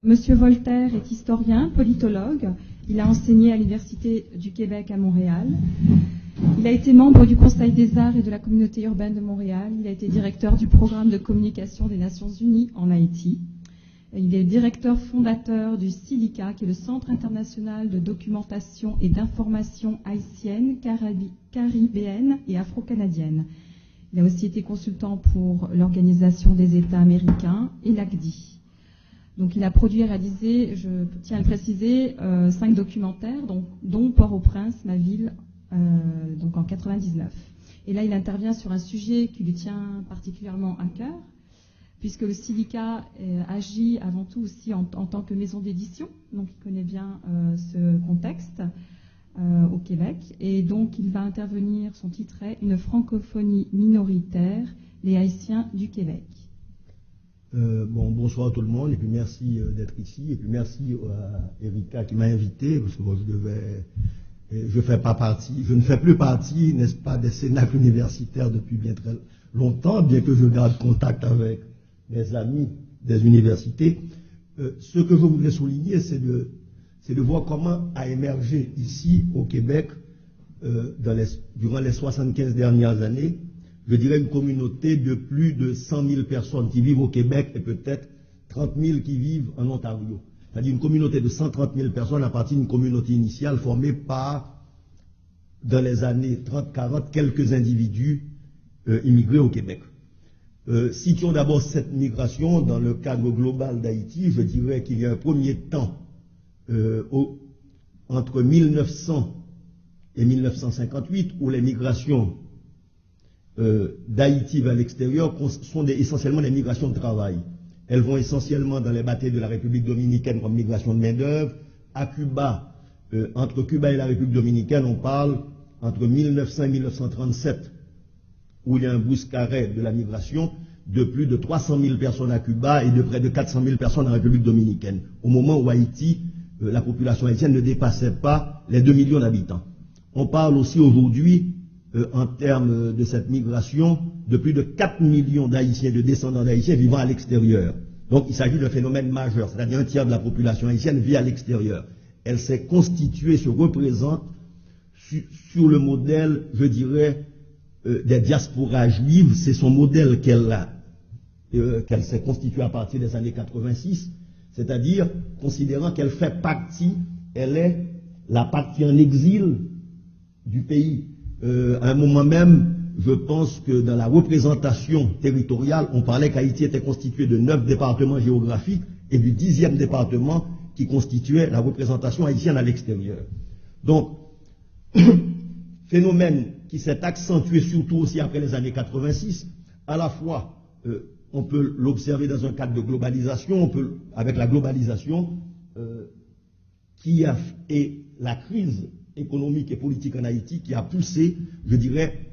Monsieur Voltaire est historien, politologue. Il a enseigné à l'Université du Québec à Montréal. Il a été membre du Conseil des arts et de la communauté urbaine de Montréal. Il a été directeur du programme de communication des Nations Unies en Haïti. Il est directeur fondateur du CILICA, qui est le Centre international de documentation et d'information haïtienne, caribéenne et afro-canadienne. Il a aussi été consultant pour l'Organisation des États américains et l'ACDI. Donc il a produit et réalisé, je tiens à le préciser, 5 documentaires, dont Port-au-Prince, ma ville, donc en 99. Et là, il intervient sur un sujet qui lui tient particulièrement à cœur, puisque le CILICA agit avant tout aussi en tant que maison d'édition, donc il connaît bien ce contexte au Québec. Et donc il va intervenir, son titre est « Une francophonie minoritaire, les Haïtiens du Québec ». Bonsoir à tout le monde, et puis merci d'être ici, et puis merci à Erika qui m'a invité, parce que moi je ne fais plus partie, n'est-ce pas, des cénacles universitaires depuis bien très longtemps, bien que je garde contact avec mes amis des universités. Ce que je voudrais souligner, c'est de voir comment a émergé ici au Québec, durant les 75 dernières années, je dirais une communauté de plus de 100 000 personnes qui vivent au Québec et peut-être 30 000 qui vivent en Ontario. C'est-à-dire une communauté de 130 000 personnes à partir d'une communauté initiale formée par, dans les années 30-40, quelques individus immigrés au Québec. Situons d'abord cette migration dans le cadre global d'Haïti. Je dirais qu'il y a un premier temps entre 1900 et 1958 où les migrations d'Haïti vers l'extérieur sont essentiellement des migrations de travail. Elles vont essentiellement dans les batailles de la République dominicaine comme migration de main-d'œuvre. À Cuba, entre Cuba et la République dominicaine, on parle entre 1900 et 1937, où il y a un bouscaret de la migration de plus de 300 000 personnes à Cuba et de près de 400 000 personnes en République dominicaine, au moment où Haïti, la population haïtienne ne dépassait pas les 2 millions d'habitants. On parle aussi aujourd'hui, en termes de cette migration, de plus de 4 millions d'Haïtiens, de descendants d'Haïtiens vivant à l'extérieur. Donc il s'agit d'un phénomène majeur, c'est-à-dire un tiers de la population haïtienne vit à l'extérieur. Elle s'est constituée, se représente sur le modèle, je dirais, des diasporas juives. C'est son modèle qu'elle s'est constituée à partir des années 86, c'est-à-dire considérant qu'elle fait partie, elle est la partie en exil du pays. À un moment même, je pense que dans la représentation territoriale, on parlait qu'Haïti était constitué de 9 départements géographiques et du 10e département qui constituait la représentation haïtienne à l'extérieur. Donc, phénomène qui s'est accentué surtout aussi après les années 86, à la fois, on peut l'observer dans un cadre de globalisation, avec la globalisation, et la crise économique et politique en Haïti qui a poussé, je dirais,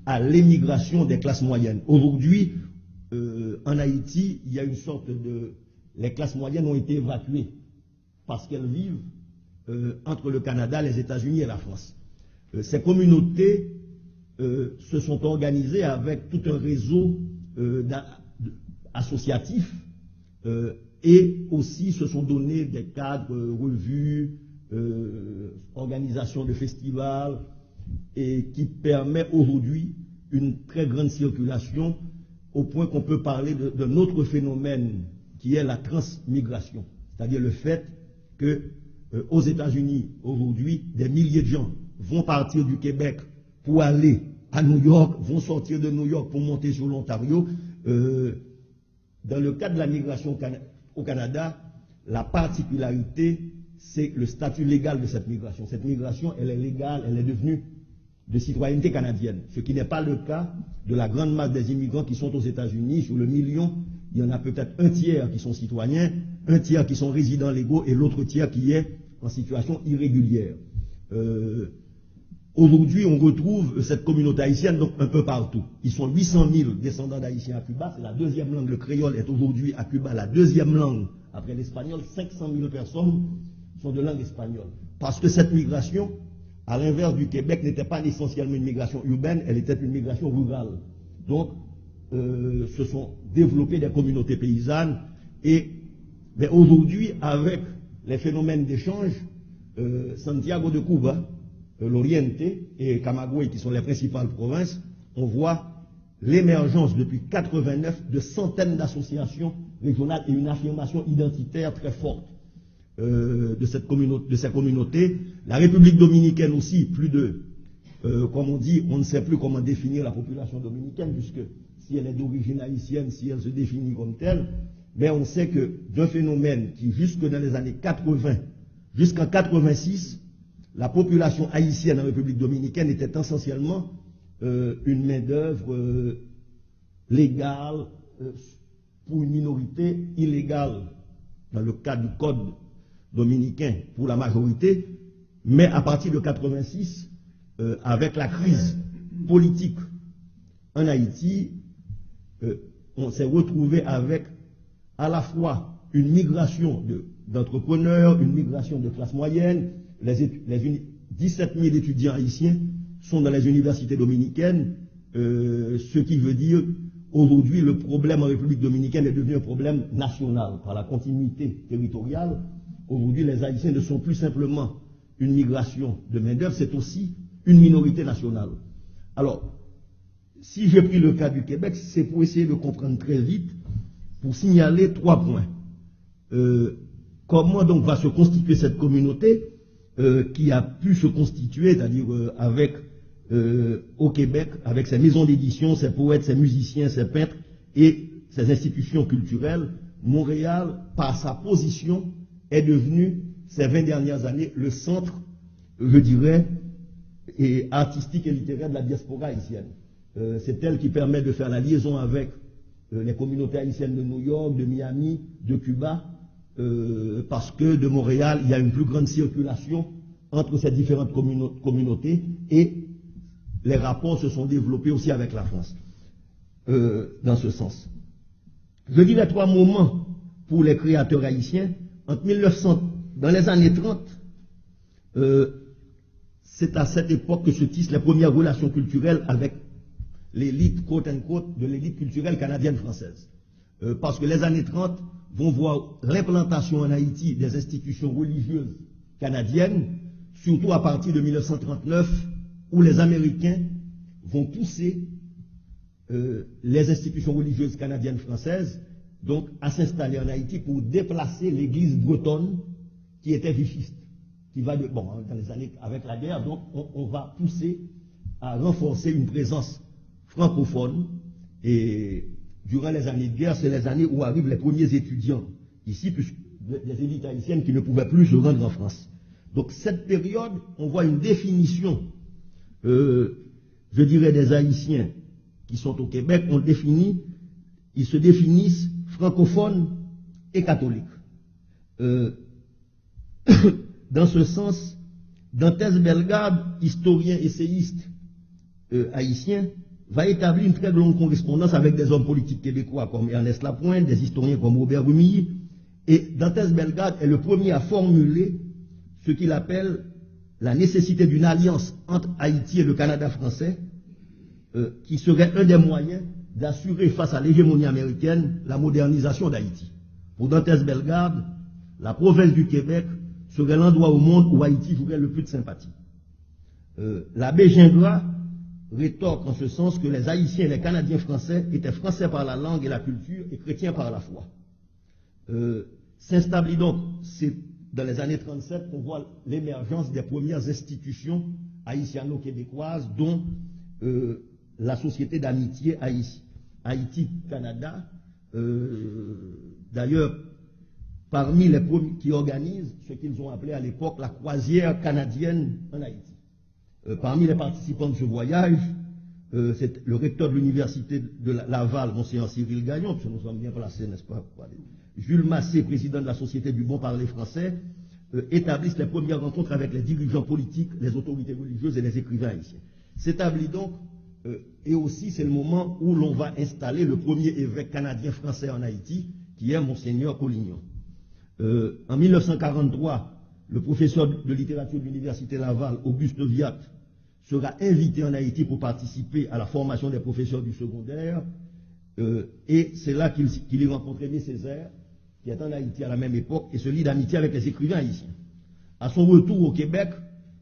à l'émigration des classes moyennes. Aujourd'hui, en Haïti, il y a une sorte de... Les classes moyennes ont été évacuées parce qu'elles vivent entre le Canada, les États-Unis et la France. Ces communautés se sont organisées avec tout un réseau associatif et aussi se sont donné des cadres, revues, organisation de festivals, et qui permet aujourd'hui une très grande circulation au point qu'on peut parler d'un autre phénomène qui est la transmigration, c'est-à-dire le fait que aux États-Unis aujourd'hui des milliers de gens vont partir du Québec pour aller à New York, vont sortir de New York pour monter sur l'Ontario. Dans le cadre de la migration au Canada, la particularité, c'est le statut légal de cette migration. Cette migration, elle est légale, elle est devenue de citoyenneté canadienne, ce qui n'est pas le cas de la grande masse des immigrants qui sont aux États-Unis. Sur le million, il y en a peut-être un tiers qui sont citoyens, un tiers qui sont résidents légaux et l'autre tiers qui est en situation irrégulière. Aujourd'hui, on retrouve cette communauté haïtienne donc un peu partout. Ils sont 800 000 descendants d'Haïtiens à Cuba, c'est la deuxième langue, le créole est aujourd'hui à Cuba la deuxième langue après l'espagnol. 500 000 personnes sont de langue espagnole. Parce que cette migration, à l'inverse du Québec, n'était pas essentiellement une migration urbaine, elle était une migration rurale. Donc, se sont développées des communautés paysannes et Mais aujourd'hui, avec les phénomènes d'échange, Santiago de Cuba, l'Oriente et Camagüey, qui sont les principales provinces, on voit l'émergence depuis 89 de centaines d'associations régionales et une affirmation identitaire très forte de cette communauté. La République dominicaine aussi, plus de, comme on dit, on ne sait plus comment définir la population dominicaine, puisque si elle est d'origine haïtienne, si elle se définit comme telle, mais on sait que d'un phénomène qui, jusque dans les années 80, jusqu'en 86, la population haïtienne en République dominicaine était essentiellement une main-d'œuvre légale pour une minorité illégale, dans le cadre du code dominicain pour la majorité, mais à partir de 86, avec la crise politique en Haïti, on s'est retrouvé avec à la fois une migration d'entrepreneurs, une migration de classe moyenne. 17 000 étudiants haïtiens sont dans les universités dominicaines, ce qui veut dire aujourd'hui le problème en République dominicaine est devenu un problème national par la continuité territoriale. Aujourd'hui, les Haïtiens ne sont plus simplement une migration de main-d'œuvre, c'est aussi une minorité nationale. Alors, si j'ai pris le cas du Québec, c'est pour essayer de comprendre très vite, pour signaler 3 points. Comment donc va se constituer cette communauté qui a pu se constituer, c'est-à-dire avec au Québec, avec ses maisons d'édition, ses poètes, ses musiciens, ses peintres et ses institutions culturelles. Montréal, par sa position, est devenu, ces 20 dernières années, le centre, je dirais, artistique et littéraire de la diaspora haïtienne. C'est elle qui permet de faire la liaison avec les communautés haïtiennes de New York, de Miami, de Cuba, parce que de Montréal, il y a une plus grande circulation entre ces différentes communautés et les rapports se sont développés aussi avec la France, dans ce sens. Je dirais 3 moments pour les créateurs haïtiens. Entre 1900, dans les années 30, c'est à cette époque que se tissent les premières relations culturelles avec l'élite, quote unquote, de l'élite culturelle canadienne-française. Parce que les années 30 vont voir l'implantation en Haïti des institutions religieuses canadiennes, surtout à partir de 1939, où les Américains vont pousser les institutions religieuses canadiennes-françaises donc à s'installer en Haïti pour déplacer l'église bretonne qui était vichiste, qui va dans les années avec la guerre, donc on va pousser à renforcer une présence francophone. Et durant les années de guerre, c'est les années où arrivent les premiers étudiants ici, puisque des élites haïtiennes qui ne pouvaient plus se rendre en France. Donc cette période, on voit une définition, je dirais, des Haïtiens qui sont au Québec. Ils se définissent francophones et catholiques. Dans ce sens, Dantes Bellegarde, historien essayiste haïtien, va établir une très longue correspondance avec des hommes politiques québécois comme Ernest Lapointe, des historiens comme Robert Rumilly. Et Dantes Bellegarde est le premier à formuler ce qu'il appelle la nécessité d'une alliance entre Haïti et le Canada français, qui serait un des moyens d'assurer face à l'hégémonie américaine la modernisation d'Haïti. Pour Dantes Bellegarde, la province du Québec serait l'endroit au monde où Haïti jouerait le plus de sympathie. L'abbé Gingras rétorque en ce sens que les Haïtiens et les Canadiens français étaient français par la langue et la culture et chrétiens par la foi. S'établit donc, c'est dans les années 37 qu'on voit l'émergence des premières institutions haïtiano-québécoises, dont la Société d'amitié Haïti-Canada, d'ailleurs, parmi les premiers qui organisent ce qu'ils ont appelé à l'époque la croisière canadienne en Haïti. Parmi les participants de ce voyage, c'est le recteur de l'université de Laval, Monseigneur Cyril Gagnon, puisque nous sommes bien placés, n'est-ce pas? Jules Massé, président de la Société du bon parler français, établissent les premières rencontres avec les dirigeants politiques, les autorités religieuses et les écrivains haïtiens. S'établit donc, et aussi c'est le moment où l'on va installer le premier évêque canadien-français en Haïti, qui est Monseigneur Collignon. En 1943, le professeur de littérature de l'université Laval, Auguste Viat, sera invité en Haïti pour participer à la formation des professeurs du secondaire, et c'est là qu'il y rencontrait Aimé Césaire, qui est en Haïti à la même époque, et se lie d'amitié avec les écrivains haïtiens. À son retour au Québec,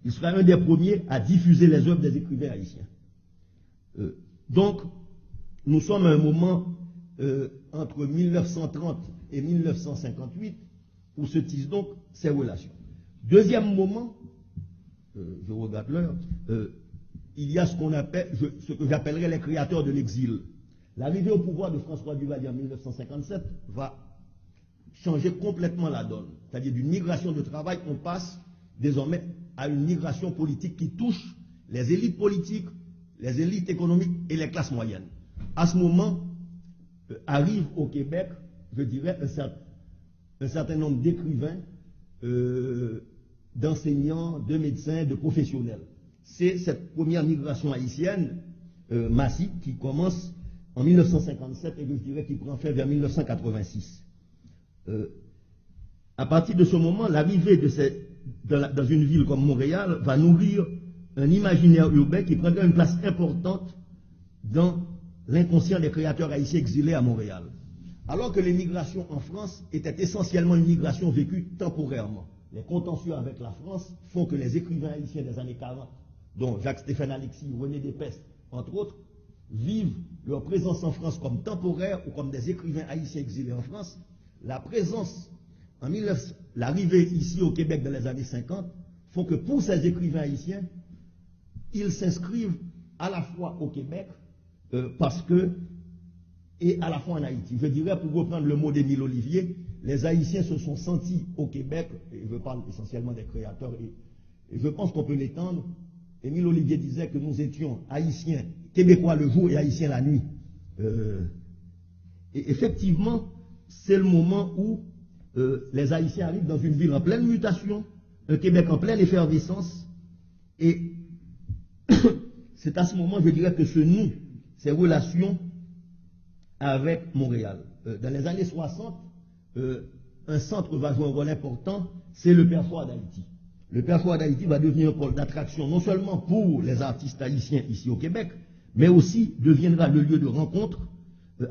il sera un des premiers à diffuser les œuvres des écrivains haïtiens. Donc, nous sommes à un moment entre 1930 et 1958 où se tissent donc ces relations. Deuxième moment, je regarde l'heure, il y a ce qu'on appelle, ce que j'appellerais les créateurs de l'exil. L'arrivée au pouvoir de François Duvalier en 1957 va changer complètement la donne. C'est-à-dire d'une migration de travail, on passe désormais à une migration politique qui touche les élites politiques, les élites économiques et les classes moyennes. À ce moment, arrive au Québec, je dirais, un certain nombre d'écrivains, d'enseignants, de médecins, de professionnels. C'est cette première migration haïtienne massive qui commence en 1957 et que je dirais qui prend fin vers 1986. À partir de ce moment, l'arrivée dans une ville comme Montréal va nourrir un imaginaire urbain qui prendra une place importante dans l'inconscient des créateurs haïtiens exilés à Montréal. Alors que l'immigration en France était essentiellement une migration vécue temporairement. Les contentieux avec la France font que les écrivains haïtiens des années 40, dont Jacques-Stéphane Alexis, René Despeste, entre autres, vivent leur présence en France comme temporaire ou comme des écrivains haïtiens exilés en France. La présence, l'arrivée ici au Québec dans les années 50, font que pour ces écrivains haïtiens, ils s'inscrivent à la fois au Québec et à la fois en Haïti. Je dirais, pour reprendre le mot d'Émile Olivier, les Haïtiens se sont sentis au Québec, et je parle essentiellement des créateurs, et je pense qu'on peut l'étendre. Émile Olivier disait que nous étions Haïtiens, Québécois le jour et Haïtiens la nuit. Et effectivement, c'est le moment où les Haïtiens arrivent dans une ville en pleine mutation, un Québec en pleine effervescence, et c'est à ce moment, je dirais, que se nouent ces relations avec Montréal. Dans les années 60, un centre va jouer un rôle important, c'est le Père Fouad d'Haïti. Le Père Fouad d'Haïti va devenir un pôle d'attraction non seulement pour les artistes haïtiens ici au Québec, mais aussi deviendra le lieu de rencontre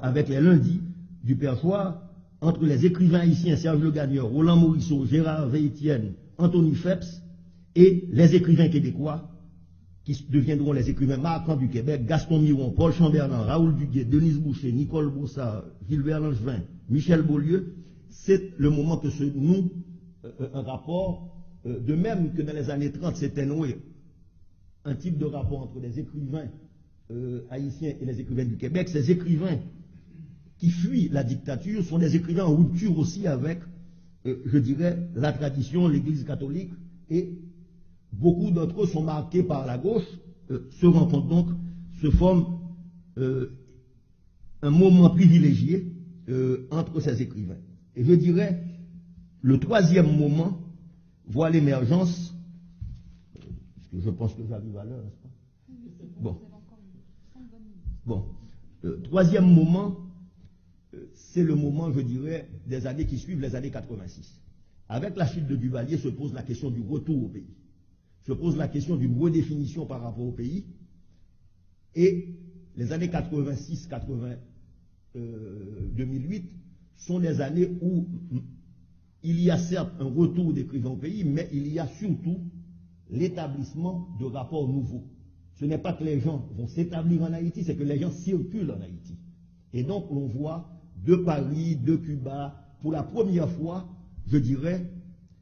avec les lundis du Père Fouad entre les écrivains haïtiens Serge Le Gagneur, Roland Morisseau, Gérard Véitienne, Anthony Phelps et les écrivains québécois qui deviendront les écrivains marquants du Québec, Gaston Miron, Paul Chamberlain, Raoul Duguay, Denise Boucher, Nicole Broussard, Gilbert Langevin, Michel Beaulieu. C'est le moment que se noue un rapport, de même que dans les années 30 s'était noué un type de rapport entre les écrivains haïtiens et les écrivains du Québec. Ces écrivains qui fuient la dictature sont des écrivains en rupture aussi avec, je dirais, la tradition, l'Église catholique, et beaucoup d'entre eux sont marqués par la gauche, se rencontrent donc, se forme un moment privilégié entre ces écrivains. Et je dirais, le troisième moment voit l'émergence, parce que je pense que j'arrive à l'heure, n'est-ce pas? Bon. Troisième moment, c'est le moment, je dirais, des années qui suivent les années 86. Avec la chute de Duvalier se pose la question du retour au pays. Se pose la question d'une redéfinition par rapport au pays. Et les années 86, 2008 sont des années où il y a certes un retour d'écrivains au pays, mais il y a surtout l'établissement de rapports nouveaux. Ce n'est pas que les gens vont s'établir en Haïti, c'est que les gens circulent en Haïti. Et donc on voit de Paris, de Cuba, pour la première fois, je dirais,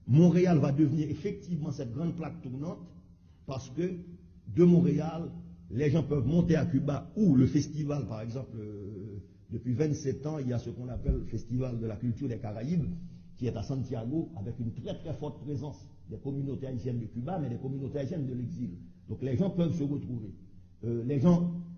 Montréal va devenir effectivement cette grande plaque tournante, parce que de Montréal, les gens peuvent monter à Cuba, ou le festival, par exemple, depuis 27 ans, il y a ce qu'on appelle le Festival de la culture des Caraïbes, qui est à Santiago, avec une très très forte présence des communautés haïtiennes de Cuba, mais des communautés haïtiennes de l'exil. Donc les gens peuvent se retrouver.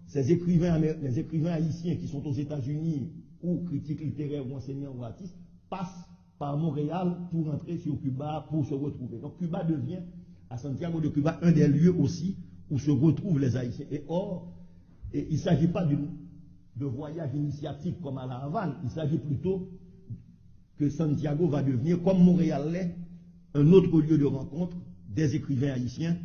Ces écrivains, les écrivains haïtiens qui sont aux États-Unis, ou critiques littéraires, ou enseignants, ou artistes, passent par Montréal pour entrer sur Cuba, pour se retrouver. Donc Cuba devient, à Santiago de Cuba, un des lieux aussi où se retrouvent les Haïtiens. Et or, il ne s'agit pas de voyage initiatique comme à la Havane, il s'agit plutôt que Santiago va devenir, comme Montréal l'est, un autre lieu de rencontre des écrivains haïtiens,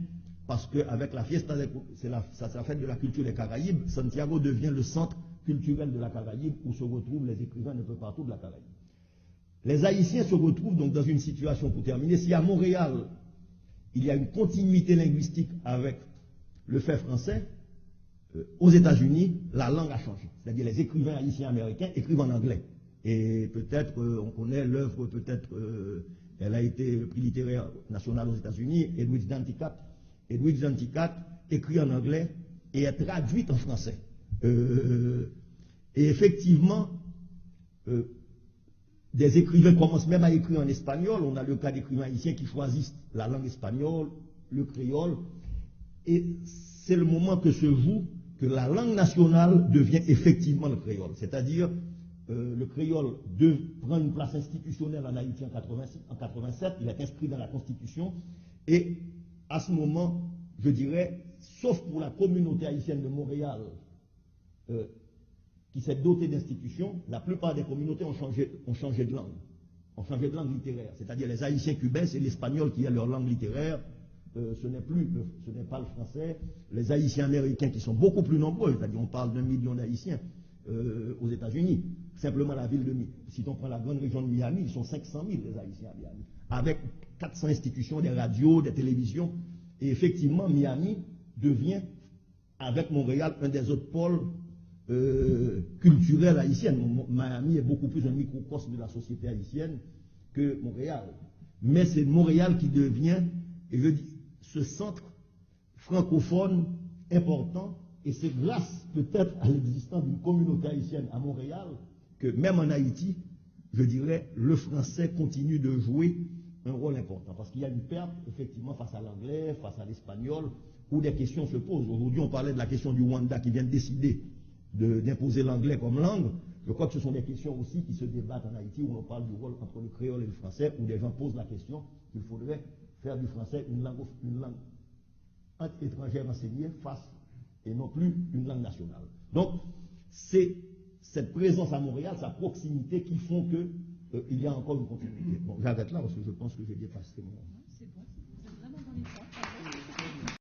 parce qu'avec la fiesta, c'est la fête de la culture des Caraïbes, Santiago devient le centre culturel de la Caraïbe où se retrouvent les écrivains de peu partout de la Caraïbe. Les Haïtiens se retrouvent donc dans une situation, pour terminer, si à Montréal, il y a une continuité linguistique avec le fait français, aux États-Unis, la langue a changé. C'est-à-dire les écrivains haïtiens américains écrivent en anglais. Et peut-être, on connaît l'œuvre, peut-être, elle a été prix littéraire national aux États-Unis, Edwidge Danticat. Edwidge Danticat écrit en anglais et est traduite en français. Et effectivement, des écrivains commencent même à écrire en espagnol. On a le cas d'écrivains haïtiens qui choisissent la langue espagnole, le créole. Et c'est le moment que se joue que la langue nationale devient effectivement le créole. C'est-à-dire, le créole prend une place institutionnelle en Haïti en 87. Il est inscrit dans la Constitution. Et à ce moment, je dirais, sauf pour la communauté haïtienne de Montréal, qui s'est dotée d'institutions, la plupart des communautés ont changé de langue. Ont changé de langue littéraire. C'est-à-dire les Haïtiens cubains, c'est l'espagnol qui est leur langue littéraire. Ce n'est pas le français. Les Haïtiens américains qui sont beaucoup plus nombreux, c'est-à-dire on parle d'1 million d'Haïtiens aux États-Unis. Simplement la ville de Miami. Si on prend la grande région de Miami, ils sont 500 000 les Haïtiens à Miami. Avec 400 institutions, des radios, des télévisions. Et effectivement, Miami devient, avec Montréal, un des autres pôles culturels haïtiens. Miami est beaucoup plus un microcosme de la société haïtienne que Montréal. Mais c'est Montréal qui devient, et je dis, ce centre francophone important, et c'est grâce peut-être à l'existence d'une communauté haïtienne à Montréal que même en Haïti, je dirais, le français continue de jouer un rôle important. Parce qu'il y a une perte, effectivement, face à l'anglais, face à l'espagnol, où des questions se posent. Aujourd'hui, on parlait de la question du Rwanda qui vient de décider d'imposer l'anglais comme langue. Je crois que ce sont des questions aussi qui se débattent en Haïti, où on parle du rôle entre le créole et le français, où des gens posent la question qu'il faudrait faire du français une langue étrangère enseignée face et non plus une langue nationale. Donc, c'est cette présence à Montréal, sa proximité qui font qu'il y a encore une continuité. Bon, j'arrête là parce que je pense que j'ai dépassé mon... C'est bon, vous êtes vraiment dans les temps.